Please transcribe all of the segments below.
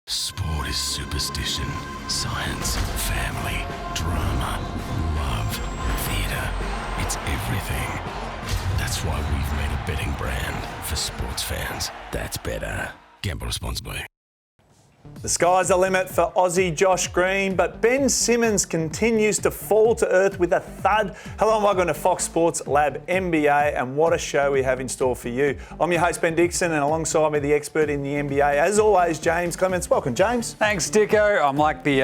Sport is superstition, science, family, drama, love, theatre. It's everything. That's why we've made a betting brand for sports fans. That's Betr. Gamble responsibly. The sky's the limit for Aussie Josh Green, but Ben Simmons continues to fall to earth with a thud. Hello and welcome to Fox Sports Lab NBA, and what a show we have in store for you. I'm your host, Ben Dixon, and alongside me, the expert in the NBA, as always, Jaymz Clements. Welcome, James. Thanks, Dicko. I'm like the,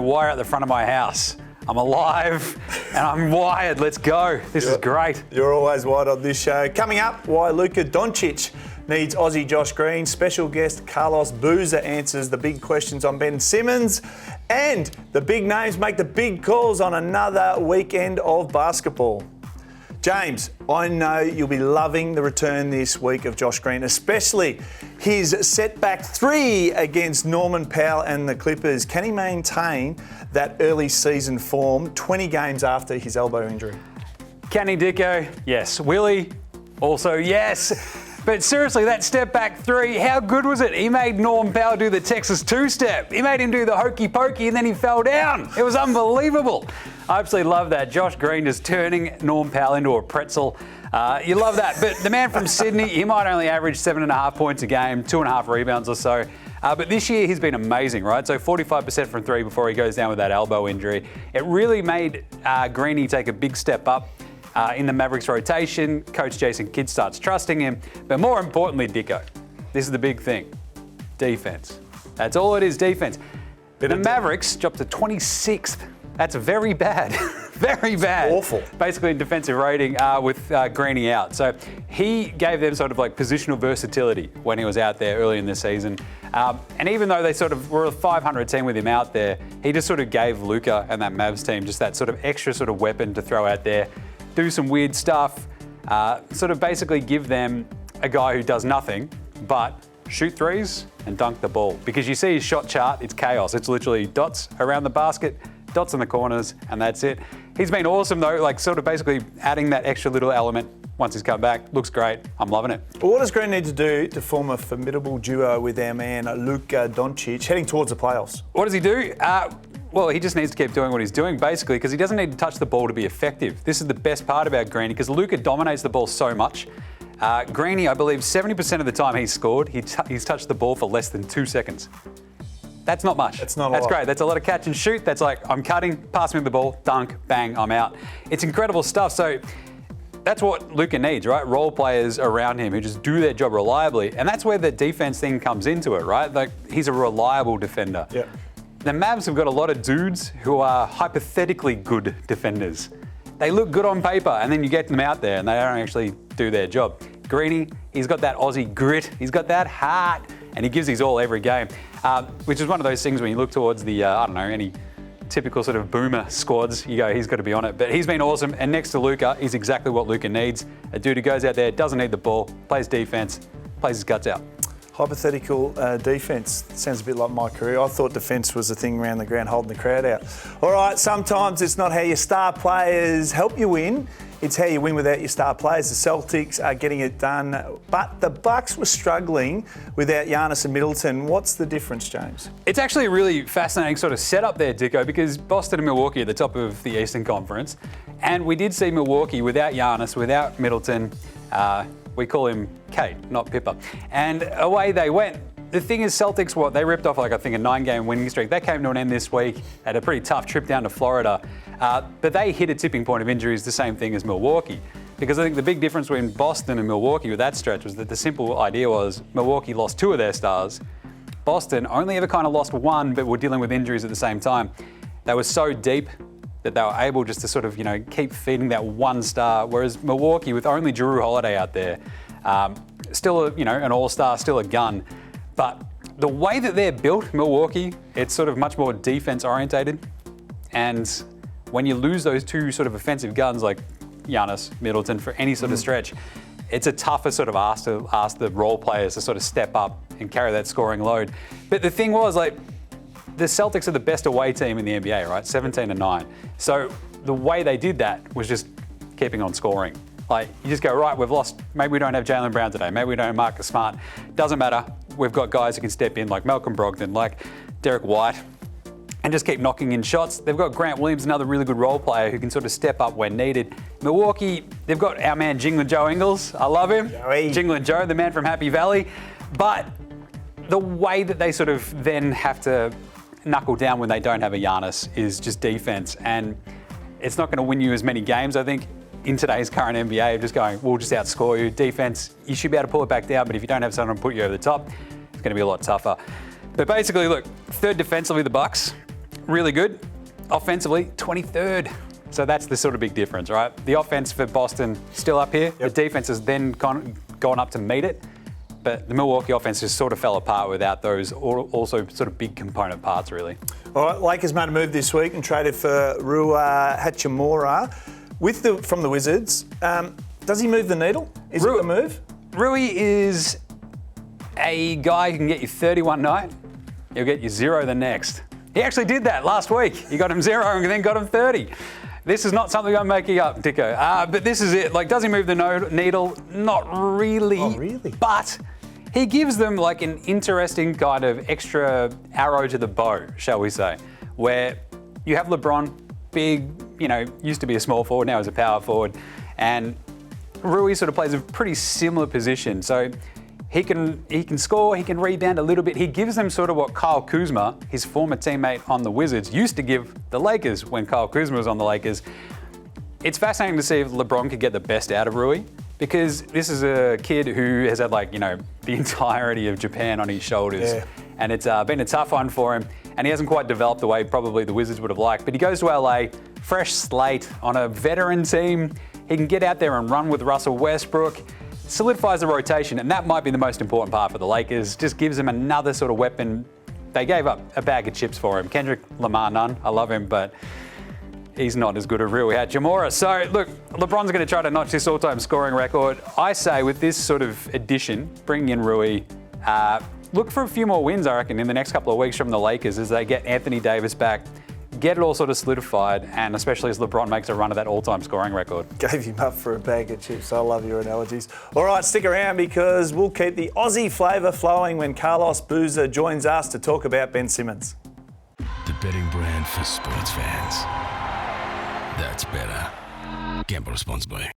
wire at the front of my house. I'm alive and I'm wired. Let's go. This is great. You're always wired on this show. Coming up, why Luka Doncic needs Aussie Josh Green. Special guest Carlos Boozer answers the big questions on Ben Simmons. And the big names make the big calls on another weekend of basketball. James, I know you'll be loving the return this week of Josh Green, especially his setback three against Norman Powell and the Clippers. Can he maintain that early season form 20 games after his elbow injury? Can he, Dicko? Yes. Will he? Also, yes. But seriously, that step back three, how good was it? He made Norm Powell do the Texas two-step. He made him do the hokey pokey and then he fell down. It was unbelievable. I absolutely love that. Josh Green just turning Norm Powell into a pretzel. You love that. But the man from Sydney, he might only average 7.5 points a game, 2.5 rebounds or so. But this year he's been amazing, right? So 45% from three before he goes down with that elbow injury. It really made Greeny take a big step up. In the Mavericks rotation, Coach Jason Kidd starts trusting him. But more importantly, Dicko, this is the big thing, defense. That's all it is, defense. The Mavericks dropped to 26th. That's very bad, very bad. Awful. Basically in defensive rating with Greeny out. So he gave them sort of like positional versatility when he was out there early in the season. And even though they sort of were a 500 team with him out there, he just sort of gave Luka and that Mavs team just that sort of extra sort of weapon to throw out there. Do some weird stuff, sort of basically give them a guy who does nothing but shoot threes and dunk the ball. Because you see his shot chart, it's chaos. It's literally dots around the basket, dots in the corners, and that's it. He's been awesome though, like sort of basically adding that extra little element once he's come back. Looks great. I'm loving it. Well, what does Green need to do to form a formidable duo with our man Luka Doncic heading towards the playoffs? What does he do? Well, he just needs to keep doing what he's doing, basically, because he doesn't need to touch the ball to be effective. This is the best part about Greeny, because Luka dominates the ball so much. Greeny, I believe 70% of the time he's scored, he's touched the ball for less than 2 seconds. That's not much. That's not a lot. That's great. That's a lot of catch and shoot. That's like, I'm cutting, pass me the ball, dunk, bang, I'm out. It's incredible stuff. So that's what Luka needs, right? Role players around him who just do their job reliably. And that's where the defense thing comes into it, right? Like, he's a reliable defender. Yeah. The Mavs have got a lot of dudes who are hypothetically good defenders. They look good on paper, and then you get them out there and they don't actually do their job. Greeny, he's got that Aussie grit, he's got that heart, and he gives his all every game, which is one of those things when you look towards the, any typical sort of boomer squads, you go, he's got to be on it. But he's been awesome, and next to Luka, he's exactly what Luka needs. A dude who goes out there, doesn't need the ball, plays defense, plays his guts out. Hypothetical defence. Sounds a bit like my career. I thought defence was the thing around the ground holding the crowd out. All right, sometimes it's not how your star players help you win, it's how you win without your star players. The Celtics are getting it done, but the Bucks were struggling without Giannis and Middleton. What's the difference, James? It's actually a really fascinating sort of setup there, Dicko, because Boston and Milwaukee are at the top of the Eastern Conference, and we did see Milwaukee without Giannis, without Middleton. We call him Kate, not Pippa. And away they went. The thing is, Celtics, they ripped off like, I think, a 9-game winning streak. That came to an end this week. Had a pretty tough trip down to Florida. But they hit a tipping point of injuries, the same thing as Milwaukee. Because I think the big difference between Boston and Milwaukee with that stretch was that the simple idea was Milwaukee lost 2 of their stars. Boston only ever kind of lost 1, but were dealing with injuries at the same time. They were so deep that they were able just to sort of, keep feeding that 1 star, whereas Milwaukee, with only Jrue Holiday out there, still, an all-star, still a gun. But the way that they're built, Milwaukee, it's sort of much more defense-orientated. And when you lose those 2 sort of offensive guns like Giannis, Middleton, for any sort of stretch, it's a tougher sort of ask the role players to sort of step up and carry that scoring load. But the thing was, the Celtics are the best away team in the NBA, right? 17-9. So the way they did that was just keeping on scoring. Like, you just go, right, we've lost. Maybe we don't have Jaylen Brown today. Maybe we don't have Marcus Smart. Doesn't matter. we've got guys who can step in like Malcolm Brogdon, like Derek White, and just keep knocking in shots. They've got Grant Williams, another really good role player who can sort of step up when needed. Milwaukee, they've got our man Jinglin Joe Ingles. I love him. Joey. Jinglin Joe, the man from Happy Valley. But the way that they sort of then have to knuckle down when they don't have a Giannis is just defense. And it's not going to win you as many games, I think, in today's current NBA, just going, we'll just outscore you. Defense, you should be able to pull it back down, but if you don't have someone to put you over the top, it's going to be a lot tougher. But basically, look, third defensively, the Bucks, really good. Offensively, 23rd. So that's the sort of big difference, right? The offense for Boston still up here. Yep. The defense has then gone up to meet it. But the Milwaukee offense just sort of fell apart without those also sort of big component parts, really. All right, Lakers made a move this week and traded for Rua Hachimura from the Wizards. Does he move the needle? Is it the move? Rui is a guy who can get you 30 one night. He'll get you 0 the next. He actually did that last week. He got him 0 and then got him 30. This is not something I'm making up, Dicko. But this is it. Like, does he move the needle? Not really. Oh, really? But he gives them like an interesting kind of extra arrow to the bow, shall we say, where you have LeBron, big, used to be a small forward, now is a power forward, and Rui sort of plays a pretty similar position. So he can score, he can rebound a little bit. He gives them sort of what Kyle Kuzma, his former teammate on the Wizards, used to give the Lakers when Kyle Kuzma was on the Lakers. It's fascinating to see if LeBron could get the best out of Rui, because this is a kid who has had the entirety of Japan on his shoulders. Yeah. And it's been a tough one for him. And he hasn't quite developed the way probably the Wizards would have liked. But he goes to LA, fresh slate on a veteran team. He can get out there and run with Russell Westbrook. Solidifies the rotation, and that might be the most important part for the Lakers. Just gives them another sort of weapon. They gave up a bag of chips for him. Kendrick Lamar, none. I love him, but he's not as good as Rui Hachimura. So, look, LeBron's going to try to notch this all-time scoring record. I say with this sort of addition, bringing in Rui, look for a few more wins, I reckon, in the next couple of weeks from the Lakers as they get Anthony Davis back, get it all sort of solidified, and especially as LeBron makes a run of that all-time scoring record. Gave him up for a bag of chips. I love your analogies. All right, stick around because we'll keep the Aussie flavour flowing when Carlos Boozer joins us to talk about Ben Simmons. The betting brand for sports fans. That's better. Gamble responsibly.